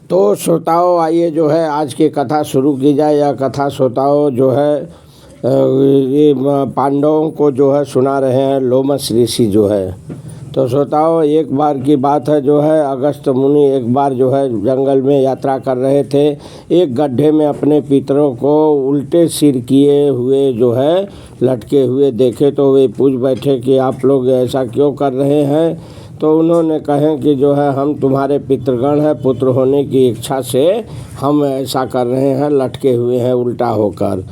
तो श्रोताओं, आइए जो है आज की कथा शुरू की जाए। यह कथा श्रोताओं जो है ये पांडवों को जो है सुना रहे हैं लोमस ऋषि जो है। तो श्रोताओं, एक बार की बात है जो है अगस्त मुनि एक बार जो है जंगल में यात्रा कर रहे थे। एक गड्ढे में अपने पितरों को उल्टे सिर किए हुए जो है लटके हुए देखे तो वे पूछ बैठे कि आप लोग ऐसा क्यों कर रहे हैं। तो उन्होंने कहे कि जो है हम तुम्हारे पितृगण हैं, पुत्र होने की इच्छा से हम ऐसा कर रहे हैं, लटके हुए हैं उल्टा होकर।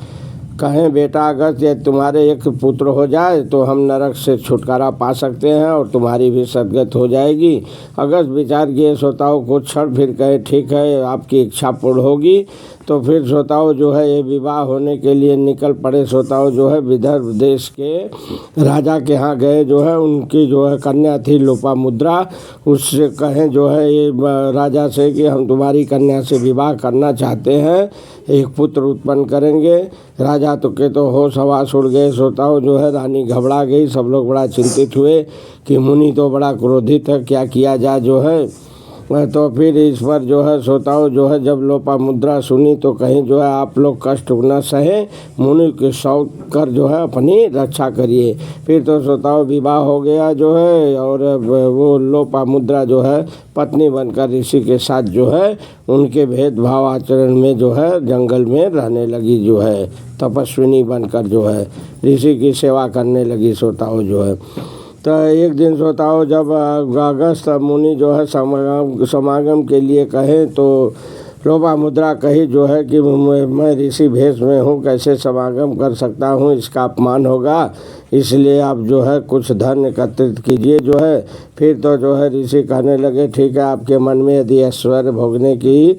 कहें बेटा, अगर ये तुम्हारे एक पुत्र हो जाए तो हम नरक से छुटकारा पा सकते हैं और तुम्हारी भी सदगत हो जाएगी। अगर विचार किए श्रोताओं को क्षण फिर कहे ठीक है, आपकी इच्छा पूर्ण होगी। तो फिर श्रोताओं जो है ये विवाह होने के लिए निकल पड़े। श्रोताओं जो है विदर्भ देश के राजा के यहाँ गए जो है, उनकी जो है कन्या थी लोपामुद्रा। उससे कहें जो है ये राजा से कि हम तुम्हारी कन्या से विवाह करना चाहते हैं, एक पुत्र उत्पन्न करेंगे। राजा तो होश हवास उड़ गए। श्रोताओं जो है रानी घबरा गई। सब लोग बड़ा चिंतित हुए कि मुनि तो बड़ा क्रोधित है, क्या किया जाए जो है। तो फिर इस पर जो है श्रोताओं जो है जब लोपामुद्रा सुनी तो कहीं जो है आप लोग कष्ट न सहें, मुनि के शौक कर जो है अपनी रक्षा करिए। फिर तो श्रोताओं विवाह हो गया जो है, और वो लोपामुद्रा जो है पत्नी बनकर ऋषि के साथ जो है उनके भेदभाव आचरण में जो है जंगल में रहने लगी जो है, तपस्विनी बनकर जो है ऋषि की सेवा करने लगी। श्रोताओं जो है तो एक दिन श्रोताओं जब अगस्त मुनि जो है समागम के लिए कहे तो लोपामुद्रा कही जो है कि मैं ऋषि भेष में हूँ, कैसे समागम कर सकता हूँ, इसका अपमान होगा, इसलिए आप जो है कुछ धन एकत्रित कीजिए जो है। फिर तो जो है ऋषि कहने लगे ठीक है, आपके मन में यदि ऐश्वर्य भोगने की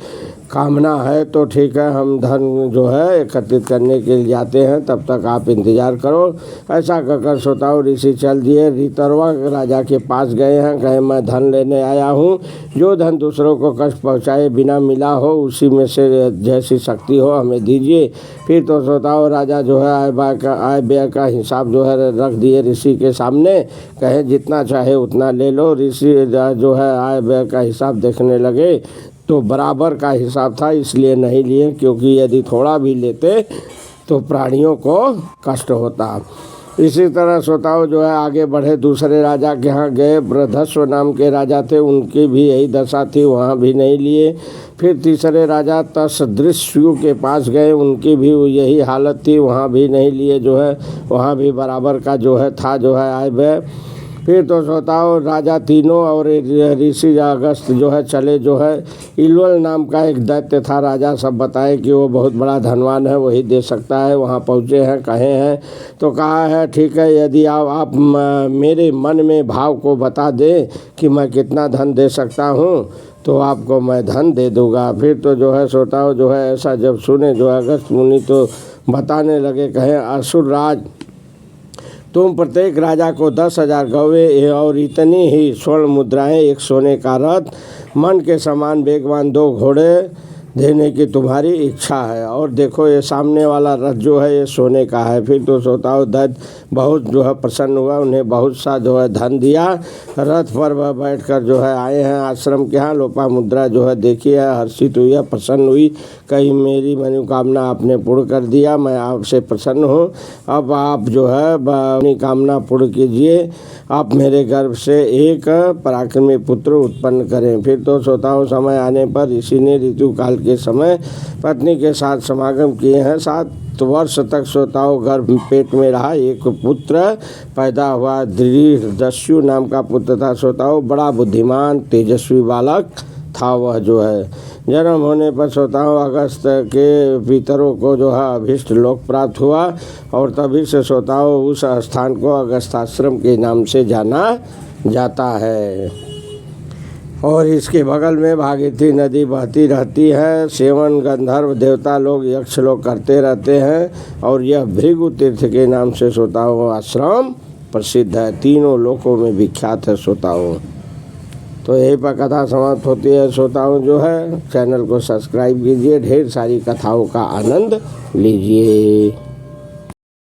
कामना है तो ठीक है, हम धन जो है एकत्रित करने के लिए जाते हैं, तब तक आप इंतज़ार करो। ऐसा कहकर श्रोताओं ऋषि चल दिए। ऋतर्वा राजा के पास गए हैं, कहे मैं धन लेने आया हूँ, जो धन दूसरों को कष्ट पहुँचाए बिना मिला हो उसी में से जैसी शक्ति हो हमें दीजिए। फिर तो श्रोताओं राजा जो है आय व्यय का हिसाब जो है रख दिए ऋषि के सामने। कहे जितना चाहे उतना ले लो। ऋषि जो है आय व्यय का हिसाब देखने लगे तो बराबर का हिसाब था, इसलिए नहीं लिए, क्योंकि यदि थोड़ा भी लेते तो प्राणियों को कष्ट होता। इसी तरह श्रोताओं जो है आगे बढ़े, दूसरे राजा के यहाँ गए। बृहदस्व नाम के राजा थे, उनकी भी यही दशा थी, वहाँ भी नहीं लिए। फिर तीसरे राजा तसदृश्यु के पास गए, उनकी भी यही हालत थी, वहाँ भी नहीं लिए जो है, वहाँ भी बराबर का जो है था जो है आय व्यय। फिर तो श्रोताओं राजा तीनों और ऋषि अगस्त जो है चले जो है। इलवल नाम का एक दैत्य था, राजा सब बताए कि वो बहुत बड़ा धनवान है, वही दे सकता है। वहाँ पहुँचे हैं, कहे हैं तो कहा है ठीक है, यदि आप मेरे मन में भाव को बता दें कि मैं कितना धन दे सकता हूँ तो आपको मैं धन दे दूँगा। फिर तो जो है श्रोताओं जो है ऐसा जब सुने जो अगस्त मुनि तो बताने लगे, कहें असुर राज, तुम प्रत्येक राजा को 10,000 गौवें और इतनी ही स्वर्ण मुद्राएं, एक सोने का रथ, मन के समान वेगवान 2 घोड़े देने की तुम्हारी इच्छा है। और देखो ये सामने वाला रथ जो है ये सोने का है। फिर तो श्रोताओं दैत्य बहुत जो है प्रसन्न हुआ, उन्हें बहुत सा जो है धन दिया। रथ पर वह बैठकर जो है आए हैं आश्रम के यहाँ। लोपामुद्रा जो है देखी है, हर्षित हुई है, प्रसन्न हुई, कहीं मेरी मनोकामना आपने पूर्ण कर दिया, मैं आपसे प्रसन्न हूँ। अब आप जो है अपनी कामना पूर्ण कीजिए, आप मेरे गर्भ से एक पराक्रमी पुत्र उत्पन्न करें। फिर तो श्रोताओं समय आने पर ऋषि ने ऋतु काल के समय पत्नी के साथ समागम किए हैं। 7 वर्ष तक श्रोताओं गर्भ पेट में रहा। एक पुत्र पैदा हुआ, दृढ़दस्यु नाम का पुत्र था। श्रोताओं बड़ा बुद्धिमान तेजस्वी बालक था वह जो है। जन्म होने पर श्रोताओं अगस्त के पितरों को जो है अभीष्ट लोक प्राप्त हुआ, और तभी से श्रोताओं उस स्थान को अगस्ताश्रम के नाम से जाना जाता है। और इसके बगल में भागीरथी नदी बहती रहती है। सेवन गंधर्व देवता लोग यक्ष लोग करते रहते हैं, और यह भृगु तीर्थ के नाम से श्रोताओं आश्रम प्रसिद्ध है, तीनों लोकों में विख्यात है श्रोताओं। तो यही पर कथा समाप्त होती है श्रोताओं जो है। चैनल को सब्सक्राइब कीजिए, ढेर सारी कथाओं का आनंद लीजिए।